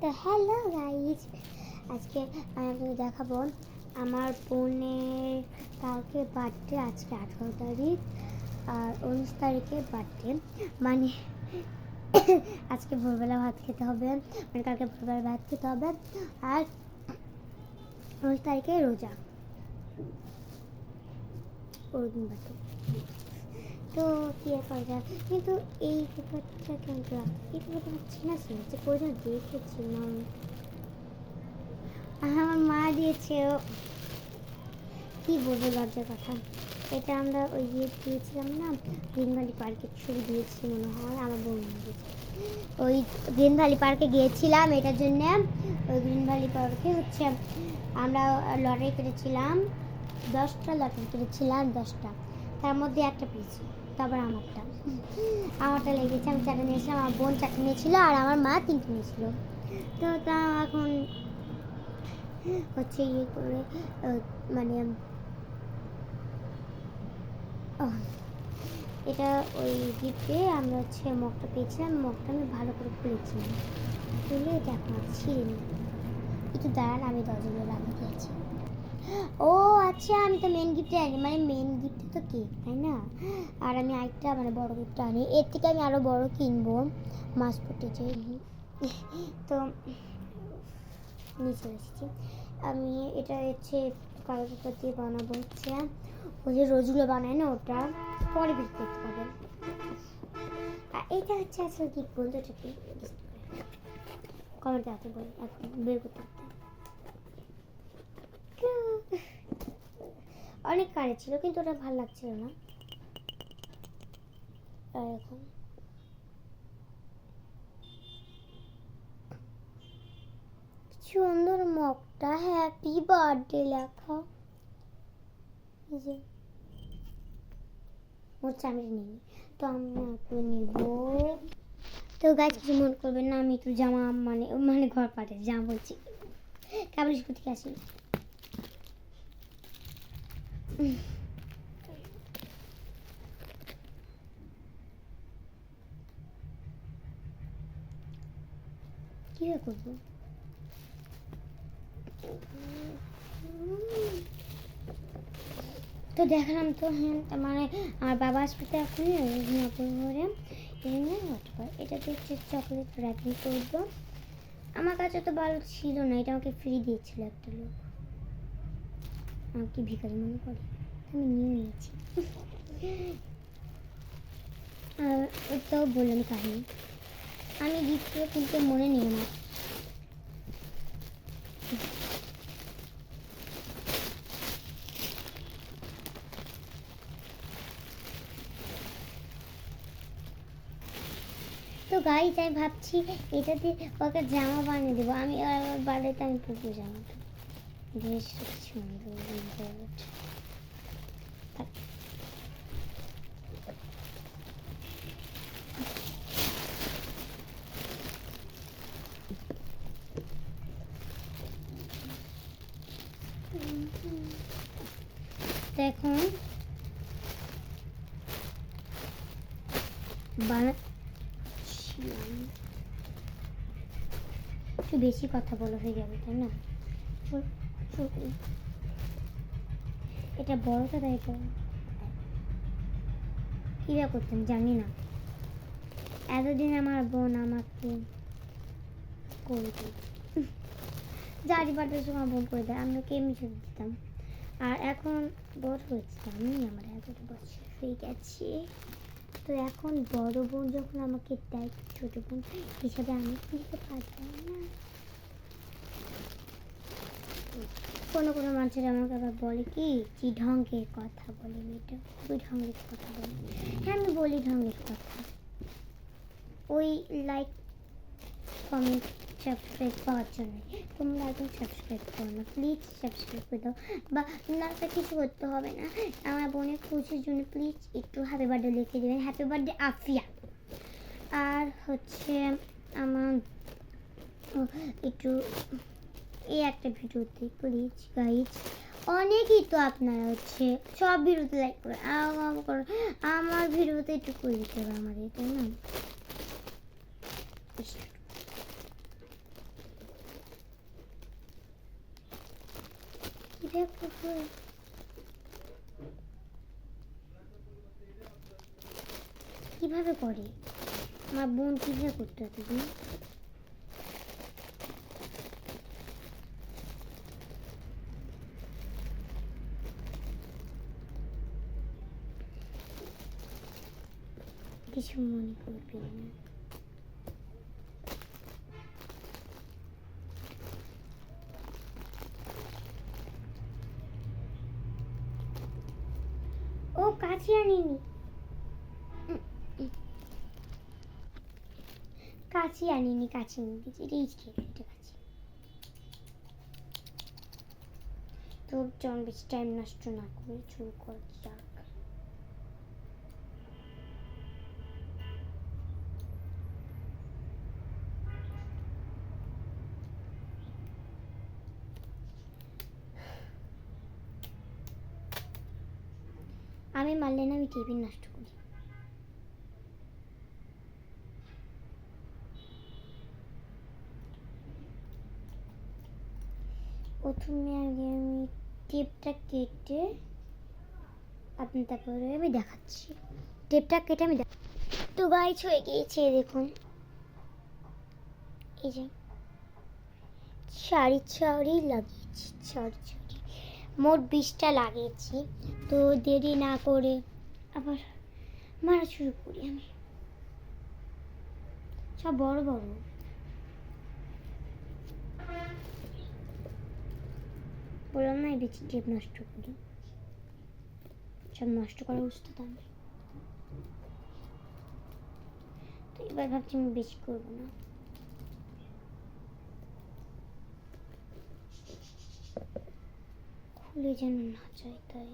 তো hello guys, আজকে আমি আপনাদের দেখাবো আমার বোনের কালকে বার্থডে। আজকে 18 তারিখ আর 19 তারিখে বার্থডে। মানে আজকে ভোরবেলা ভাত খেতে হবে, মানে কালকে ভোরবেলা ভাত খেতে হবে। আর 19 তারিখে রোজা, ওরকম বার্থডে। তো কি আর করা যায়, কিন্তু এই পেপারটা কিন্তু এই পেপারটা চেনা ছিল যে প্রয়োজন দেখেছিলাম, আমার মা দিয়েছে। কি বলবো লজ্জার কথা, এটা আমরা ওই ইয়ে দিয়েছিলাম না, গ্রিন ভ্যালি পার্কের ছবি দিয়েছি মনে হয়, আমার বোন দিয়েছে। ওই গ্রিন ভ্যালি পার্কে গিয়েছিলাম এটার জন্য। ওই গ্রিন ভ্যালি পার্কে হচ্ছে আমরা লটারি কেটেছিলাম, 10টা লটারি কেটেছিলাম, 10টা, তার মধ্যে একটা পেয়েছি। তারপর আমারটা লেগেছে, আমি 4টা নিয়েছিলাম, আমার বোন 4টা নিয়েছিল আর আমার মা 3টা নিয়েছিল। তো তা এখন হচ্ছে ইয়ে করে মানে এটা ওই গিফটে আমরা হচ্ছে মগটা পেয়েছিলাম। মগটা আমি ভালো করে খুলেছিলাম, খুলে এটা এখন ছিঁড়ে নিই। একটু দাঁড়ান, আমি দরজাগুলো লাগিয়ে দিয়েছি। ও আচ্ছা, আমি তো মেন গিফটে আনি, মানে মেন গিফটে তো কেক, তাই না? আর আমি আরেকটা মানে বড় গিফটটা আনি, এর থেকে আমি আরও বড় কিনবো, মাছ ফুটেছে। তো নিয়ে চলে এসেছি আমি। এটা হচ্ছে কাগজ পেপার দিয়ে বানাবো, হচ্ছে ওই যে রোজগুলো বানায় না, ওটা পরে বের করতে হবে। আর এটা হচ্ছে আসলে কি বলতো, এটা কি কমেন্টে আছে বল, এখন বের করতে হবে। অনেক কারে ছিল কিন্তু ওটা ভালো লাগছিল না। আর এখন সুন্দর মগটা হ্যাপি বার্থডে লেখা, এই যে ওর চামড়ি নিই, তো আমি এখন নিব। তো গাছ কিছু মনে করবেন না, আমি একটু জামা মানে মানে ঘর পাটে জামা বলছি, কাবলি স্কুল থেকে আসি। কি করবো, তো দেখালাম তো। হ্যাঁ, মানে আমার বাবা আসবে তো এখনই ঘরে, এটাতে হচ্ছে চকলেট র্যাপিং করবো। আমার কাছে তো ভালো ছিল না, এটা আমাকে ফ্রি দিয়েছিল একটা লোক, আমাকে ভিখারি মনে করে, আমি নিয়ে নিয়েছি। আর ওটাও বললাম কাহিনি, আমি গিফট কিন্তু মনে নেই আমার। তো গাইজ আমি ভাবছি এটাতে ওকে জামা বানিয়ে দেবো আমি, আর বাড়িতে আমি পুকুর জামা বেশ সুন্দর। দেখুন বানাচ্ছিলাম, একটু বেশি কথা বলা হয়ে যাবে তাই না? এটা বড়টা তাই তো কিরা করতাম জানি না, এতদিন আমার বোন আমাকে করে দিত, জারি বাটার সময় বোন করে দেয়, আমরা কে মিশে দিতাম। আর এখন বড় হয়েছে, আমি আমার 11 বছর হয়ে গেছে, তো এখন বড় বোন যখন আমাকে দেয় ছোট বোন হিসাবে আমি দিতে পারবো না। কোনো কোনো মানুষের আমাকে আবার বলে কি ঢঙ্গের কথা বলে, মেয়েটা খুবই ঢঙ্গের কথা বলে। হ্যাঁ আমি বলি ঢঙ্গের কথা, ওই লাইক কমেন্ট সাবস্ক্রাইব পাওয়ার জন্য। তোমরা একদম সাবস্ক্রাইব করো না, প্লিজ সাবস্ক্রাইব করে দাও, বা না কিছু করতে হবে না, আমার বোনের খুশির জন্য প্লিজ একটু হ্যাপি বার্থডে লিখে দেবেন, হ্যাপি বার্থডে আফিয়া। আর হচ্ছে আমার একটু এই একটা ভিডিওতে প্লিজ গাইজ, অনেকই তো আপনারা হচ্ছে সব ভিডিওতে লাইক করে আমার ভিডিওতে একটু করে দিতে হবে আমাদের, তাই না? দেখো কিভাবে করে আমার বোন, কিভাবে করতে হতো তুমি? কিছু মনে করবেন না। ও কাছে আনিনি, কাছে আনিনি, কাছে নিয়ে দিয়েছি, রিচ খেয়ে এটা কাছে। তো যেমন বেশি টাইম নষ্ট না করে শুরু করা যাক। আমি মারলে না, আমি টেবিল নষ্ট করি। প্রথমে আগে আমি টেপটা কেটে আপনি তারপরে আমি দেখাচ্ছি। টেপটা কেটে আমি তো গাইছ হয়ে গিয়েছে, দেখুন এই যে সারি লাগিয়েছি, সারি মোট 20টা লাগিয়েছি। তো দেরি না করে আবার মারা শুরু করি। আমি সব বড় বড়, বললাম না বেশি টেপ নষ্ট করি, সব নষ্ট করা উচিত আমি। তো এবার ভাবছি আমি বেশি করবো না। খুলে যেন না যায় তাই।